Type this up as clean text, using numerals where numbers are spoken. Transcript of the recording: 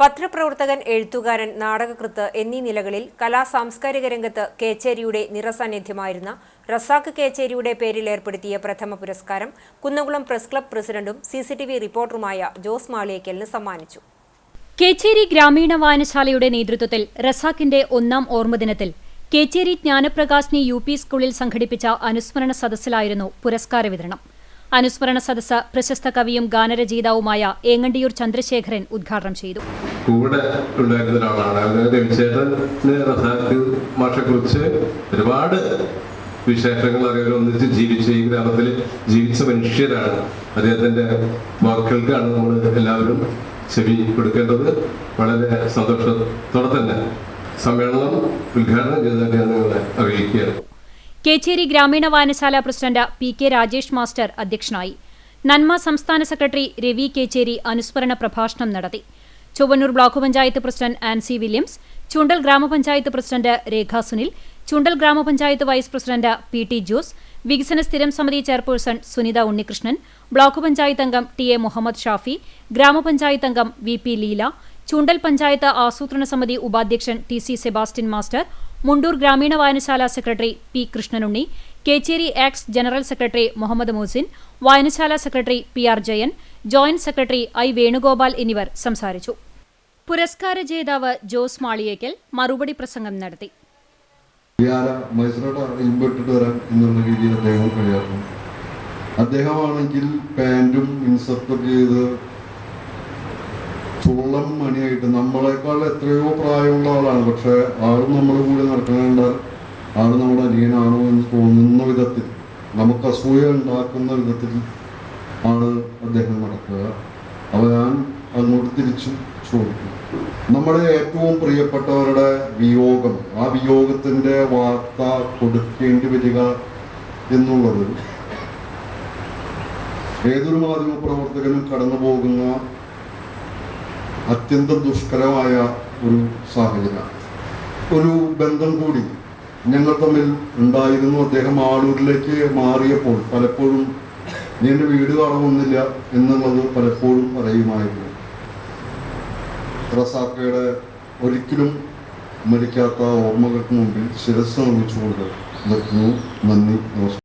പത്രപ്രവർത്തകൻ, എഴുത്തുകാരൻ, നാടകകൃത്ത് എന്നീ നിലകളിൽ കലാ-സാംസ്കാരിക രംഗത്ത് കേച്ചേരിയുടെ നിറസാന്നിധ്യമായിരുന്ന റസാഖ് കേച്ചേരിയുടെ പേരിൽ ഏർപ്പെടുത്തിയ പ്രഥമ പുരസ്കാരം കുന്നംകുളം പ്രസ് ക്ലബ് പ്രസിഡന്റും CCTV റിപ്പോർട്ടറുമായ ജോസ് മാളിയേക്കലിന് സമ്മാനിച്ചു. കേച്ചേരി ഗ്രാമീണ വായനശാലയുടെ നേതൃത്വത്തിൽ റസാഖിന്റെ ഒന്നാം ഓർമ്മദിനത്തിൽ കേച്ചേരി ജ്ഞാനപ്രകാശിനി UP സ്കൂളിൽ സംഘടിപ്പിച്ച അനുസ്മരണ സദസ്സിലായിരുന്നു പുരസ്കാര വിതരണം. അനുസ്മരണ സദസ്സ് പ്രശസ്ത കവിയും ഗാനരചയിതാവുമായ ഏങ്ങണ്ടിയൂർ ചന്ദ്രശേഖരൻ ഉദ്ഘാടനം ചെയ്തു. കൂടെ ഉണ്ടായിരുന്ന ഒരാളാണ് രവിചേട്ടന് റസാഖ് മാഷെക്കുറിച്ച് ഒരുപാട് വിശേഷങ്ങൾ അറിയാൻ ഒന്നിച്ച് ജീവിച്ച ഈ ഗ്രാമത്തിൽ ജീവിച്ച മനുഷ്യരാണ്. അദ്ദേഹത്തിന്റെ വാക്കുകൾക്കാണ് നമ്മൾ എല്ലാവരും ചെവി കൊടുക്കേണ്ടത്. വളരെ സന്തോഷത്തോടെ തന്നെ സമ്മേളനം ഉദ്ഘാടനം ചെയ്തതായിട്ട് ഞാൻ നിങ്ങളെ അറിയിക്കുകയാണ്. കേച്ചേരി ഗ്രാമീണ വായനശാല പ്രസിഡന്റ് PK രാജേഷ് മാസ്റ്റർ അധ്യക്ഷനായി. നന്മ സംസ്ഥാന സെക്രട്ടറി രവി കേച്ചേരി അനുസ്മരണ പ്രഭാഷണം നടത്തി. Chowwannur block panchayat president Ancy Williams, Chundal ഗ്രാമപഞ്ചായത്ത് പ്രസിഡന്റ് രേഖ സുനിൽ, ചുണ്ടൽ ഗ്രാമപഞ്ചായത്ത് വൈസ് പ്രസിഡന്റ് PT ജോസ്, വികസന സ്ഥിരം സമിതി ചെയർപേഴ്സൺ സുനിത ഉണ്ണികൃഷ്ണൻ, ബ്ലോക്ക് പഞ്ചായത്ത് അംഗം TA മുഹമ്മദ് ഷാഫി, ഗ്രാമപഞ്ചായത്ത് അംഗം VP ലീല, ചുണ്ടൽ പഞ്ചായത്ത് ആസൂത്രണ സമിതി ഉപാധ്യക്ഷൻ TC സെബാസ്റ്റ്യൻ മാസ്റ്റർ, മുണ്ടൂർ ഗ്രാമീണ വായനശാല സെക്രട്ടറി P കൃഷ്ണനുണ്ണി, കേച്ചേരി ആക്സ് ജനറൽ സെക്രട്ടറി മുഹമ്മദ് മോസിൻ, വായനശാല secretary PR Jayan, joint secretary I Venugopal എന്നിവർ സംസാരിച്ചു. പുരസ്കാര ജേതാവ് ജോസ് മാളിയേക്കൽ മറുപടി പ്രസംഗം നടത്തി. അദ്ദേഹമാണെങ്കിൽ പാൻറ്റും ഇൻസർട്ടും ചെയ്ത് ചുള്ളം മണിയായിട്ട് നമ്മളെക്കാൾ എത്രയോ പ്രായമുള്ള ആളാണ്. പക്ഷെ ആളും നമ്മുടെ കൂടെ നടക്കുന്നുണ്ടാൽ ആള് നമ്മുടെ അനിയനാണോ എന്ന് തോന്നുന്ന വിധത്തിൽ, നമുക്ക് അസൂയ ഉണ്ടാക്കുന്ന വിധത്തിൽ ആണ് അദ്ദേഹം നടക്കുക. അപ്പോൾ ഞാൻ അങ്ങോട്ട് തിരിച്ചു ചോദിക്കും, നമ്മുടെ ഏറ്റവും പ്രിയപ്പെട്ടവരുടെ വിയോഗം, ആ വിയോഗത്തിൻ്റെ വാർത്ത കൊടുക്കേണ്ടി വരിക എന്നുള്ളത് ഏതൊരു മാധ്യമ പ്രവർത്തകനും കടന്നു പോകുന്ന അത്യന്തം ദുഷ്കരമായ ഒരു സാഹചര്യമാണ്. ഒരു ബന്ധം കൂടി ഞങ്ങൾ തമ്മിൽ ഉണ്ടായിരുന്നു. അദ്ദേഹം ആളൂരിലേക്ക് മാറിയപ്പോൾ പലപ്പോഴും നീ എൻ്റെ വീട് കാണുന്നില്ല എന്നുള്ളത് പലപ്പോഴും പറയുമായിരുന്നു. റസാഖയുടെ ഒരിക്കലും മരിക്കാത്ത ഓർമ്മകൾക്ക് മുമ്പിൽ ശിരസ്സ് നിർമ്മിച്ചുകൊണ്ട് നിർത്തുന്നു. നന്ദി, നമസ്കാരം.